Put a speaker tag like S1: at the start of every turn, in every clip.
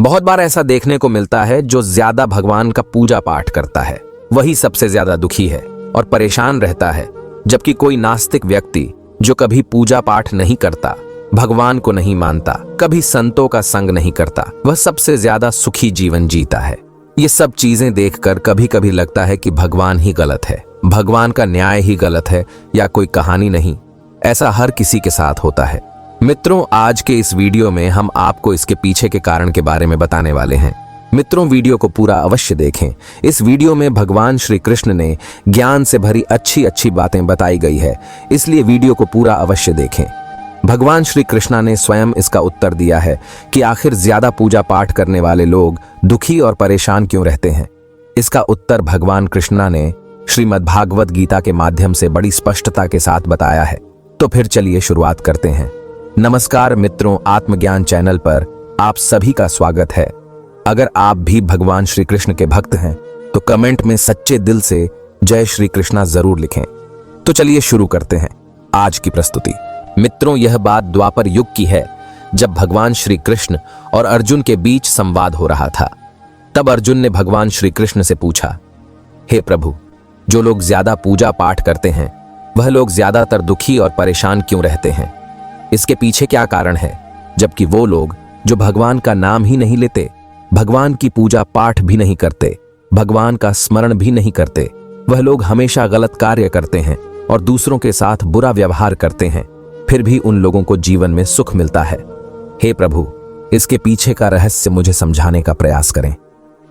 S1: बहुत बार ऐसा देखने को मिलता है, जो ज्यादा भगवान का पूजा पाठ करता है वही सबसे ज्यादा दुखी है और परेशान रहता है, जबकि कोई नास्तिक व्यक्ति जो कभी पूजा पाठ नहीं करता, भगवान को नहीं मानता, कभी संतों का संग नहीं करता, वह सबसे ज्यादा सुखी जीवन जीता है। ये सब चीजें देखकर कभी कभी लगता है कि भगवान ही गलत है, भगवान का न्याय ही गलत है, या कोई कहानी नहीं। ऐसा हर किसी के साथ होता है। मित्रों, आज के इस वीडियो में हम आपको इसके पीछे के कारण के बारे में बताने वाले हैं। मित्रों, वीडियो को पूरा अवश्य देखें। इस वीडियो में भगवान श्री कृष्ण ने ज्ञान से भरी अच्छी अच्छी बातें बताई गई है, इसलिए वीडियो को पूरा अवश्य देखें। भगवान श्री कृष्णा ने स्वयं इसका उत्तर दिया है कि आखिर ज्यादा पूजा पाठ करने वाले लोग दुखी और परेशान क्यों रहते हैं। इसका उत्तर भगवान कृष्णा ने श्रीमद् भागवत गीता के माध्यम से बड़ी स्पष्टता के साथ बताया है। तो फिर चलिए शुरुआत करते हैं। नमस्कार मित्रों, आत्मज्ञान चैनल पर आप सभी का स्वागत है। अगर आप भी भगवान श्री कृष्ण के भक्त हैं तो कमेंट में सच्चे दिल से जय श्री कृष्णा जरूर लिखें। तो चलिए शुरू करते हैं आज की प्रस्तुति। मित्रों, यह बात द्वापर युग की है, जब भगवान श्री कृष्ण और अर्जुन के बीच संवाद हो रहा था। तब अर्जुन ने भगवान श्री कृष्ण से पूछा, हे प्रभु, जो लोग ज्यादा पूजा पाठ करते हैं वह लोग ज्यादातर दुखी और परेशान क्यों रहते हैं? इसके पीछे क्या कारण है, जबकि वो लोग जो भगवान का नाम ही नहीं लेते, भगवान की पूजा पाठ भी नहीं करते, भगवान का स्मरण भी नहीं करते, वह लोग हमेशा गलत कार्य करते हैं और दूसरों के साथ बुरा व्यवहार करते हैं, फिर भी उन लोगों को जीवन में सुख मिलता है। हे प्रभु, इसके पीछे का रहस्य मुझे समझाने का प्रयास करें।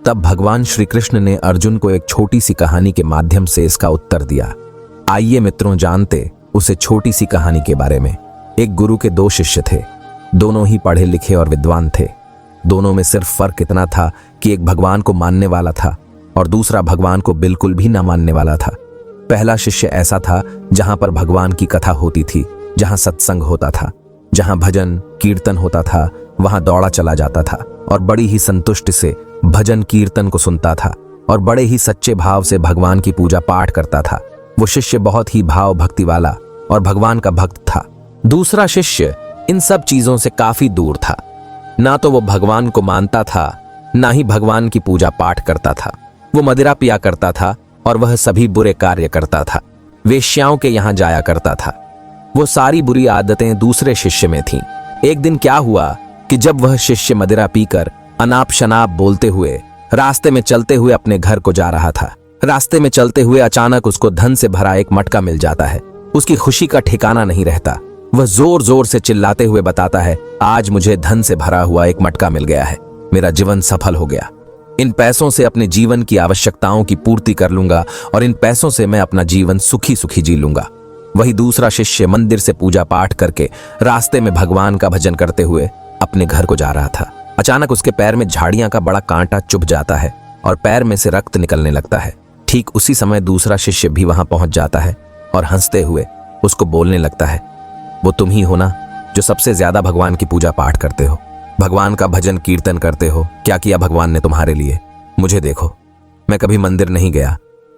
S1: तब भगवान श्री कृष्ण ने अर्जुन को एक छोटी सी कहानी के माध्यम से इसका उत्तर दिया। आइए मित्रों, जानते उसे छोटी सी कहानी के बारे में। एक गुरु के दो शिष्य थे। दोनों ही पढ़े लिखे और विद्वान थे। दोनों में सिर्फ फर्क इतना था कि एक भगवान को मानने वाला था और दूसरा भगवान को बिल्कुल भी ना मानने वाला था। पहला शिष्य ऐसा था जहां पर भगवान की कथा होती थी, जहां सत्संग होता था, जहां भजन कीर्तन होता था, वहां दौड़ा चला जाता था और बड़ी ही संतुष्टि से भजन कीर्तन को सुनता था और बड़े ही सच्चे भाव से भगवान की पूजा पाठ करता था। वो शिष्य बहुत ही भाव भक्ति वाला और भगवान का भक्त था। दूसरा शिष्य इन सब चीजों से काफी दूर था। ना तो वो भगवान को मानता था, ना ही भगवान की पूजा पाठ करता था। वो मदिरा पिया करता था और वह सभी बुरे कार्य करता था। वेश्याओं के यहाँ जाया करता था। वो सारी बुरी आदतें दूसरे शिष्य में थीं। एक दिन क्या हुआ कि जब वह शिष्य मदिरा पीकर अनाप शनाप बोलते हुए रास्ते में चलते हुए अपने घर को जा रहा था। रास्ते में चलते हुए अचानक उसको धन से भरा एक मटका मिल जाता है। उसकी खुशी का ठिकाना नहीं रहता। वह जोर जोर से चिल्लाते हुए बताता है, आज मुझे धन से भरा हुआ एक मटका मिल गया है, मेरा जीवन सफल हो गया। इन पैसों से अपने जीवन की आवश्यकताओं की पूर्ति कर लूंगा और इन पैसों से मैं अपना जीवन सुखी सुखी जी लूंगा। वही दूसरा शिष्य मंदिर से पूजा पाठ करके रास्ते में भगवान का भजन करते हुए अपने घर को जा रहा था। अचानक उसके पैर में झाड़ियां का बड़ा कांटा चुभ जाता है और पैर में से रक्त निकलने लगता है। ठीक उसी समय दूसरा शिष्य भी वहां पहुंच जाता है और हंसते हुए उसको बोलने लगता है, वो तुम ही हो ना जो सबसे ज्यादा भगवान की पूजा पाठ करते हो, भगवान का भजन कीर्तन करते हो। क्या किया भगवान ने तुम्हारे लिए? मुझे देखो, मैं कभी मंदिर नहीं गया,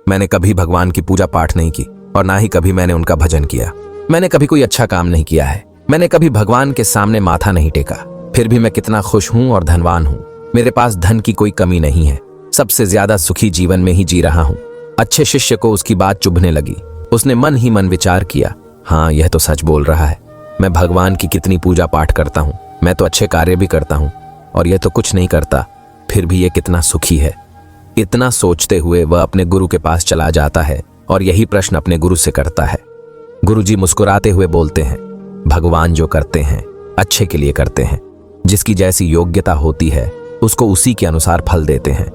S1: मैंने कभी भगवान की पूजा पाठ नहीं की और ना ही कभी मैंने उनका भजन किया। मैंने कभी कोई अच्छा काम नहीं किया है, मैंने कभी भगवान के सामने माथा नहीं टेका। फिर भी मैं कितना खुश हूं और धनवान हूं। मेरे पास धन की कोई कमी नहीं है, सबसे ज्यादा सुखी जीवन में ही जी रहा हूं। अच्छे शिष्य को उसकी बात चुभने लगी। उसने मन ही मन विचार किया, हाँ, यह तो सच बोल रहा है। मैं भगवान की कितनी पूजा पाठ करता हूँ, मैं तो अच्छे कार्य भी करता हूँ और यह तो कुछ नहीं करता, फिर भी ये कितना सुखी है। इतना सोचते हुए वह अपने गुरु के पास चला जाता है और यही प्रश्न अपने गुरु से करता है। गुरुजी मुस्कुराते हुए बोलते हैं, भगवान जो करते हैं अच्छे के लिए करते हैं। जिसकी जैसी योग्यता होती है उसको उसी के अनुसार फल देते हैं।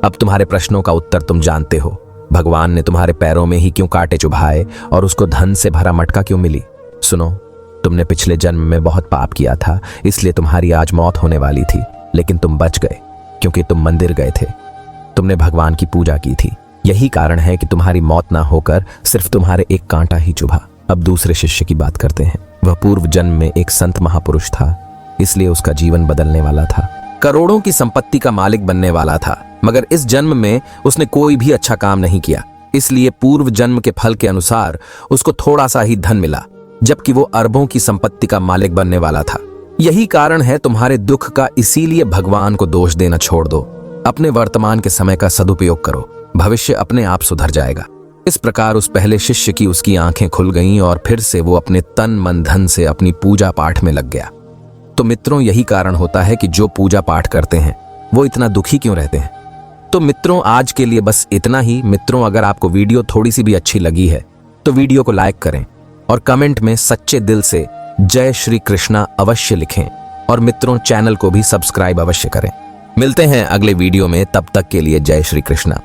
S1: अब तुम्हारे प्रश्नों का उत्तर तुम जानते हो। भगवान ने तुम्हारे पैरों में ही क्यों कांटे चुभाए और उसको धन से भरा मटका क्यों मिली? सुनो, तुमने पिछले जन्म में बहुत पाप किया था, इसलिए तुम्हारी आज मौत होने वाली थी, लेकिन तुम बच गए क्योंकि तुम मंदिर गए थे, तुमने भगवान की पूजा की थी। यही कारण है कि तुम्हारी मौत ना होकर सिर्फ तुम्हारे एक कांटा ही चुभा। अब दूसरे शिष्य की बात करते हैं। वह पूर्व जन्म में एक संत महापुरुष था, इसलिए उसका जीवन बदलने वाला था। करोड़ों की संपत्ति का मालिक बनने वाला था, मगर इस जन्म में उसने कोई भी अच्छा काम नहीं किया, इसलिए पूर्व जन्म के फल के अनुसार उसको थोड़ा सा ही धन मिला, जबकि वो अरबों की संपत्ति का मालिक बनने वाला था। यही कारण है तुम्हारे दुख का, इसीलिए भगवान को दोष देना छोड़ दो। अपने वर्तमान के समय का सदुपयोग करो, भविष्य अपने आप सुधर जाएगा। इस प्रकार उस पहले शिष्य की उसकी आंखें खुल गईं और फिर से वो अपने तन मन धन से अपनी पूजा पाठ में लग गया। तो मित्रों, यही कारण होता है कि जो पूजा पाठ करते हैं वो इतना दुखी क्यों रहते हैं। तो मित्रों, आज के लिए बस इतना ही। मित्रों, अगर आपको वीडियो थोड़ी सी भी अच्छी लगी है तो वीडियो को लाइक करें और कमेंट में सच्चे दिल से जय श्री कृष्णा अवश्य लिखें। और मित्रों, चैनल को भी सब्सक्राइब अवश्य करें। मिलते हैं अगले वीडियो में, तब तक के लिए जय श्री कृष्णा।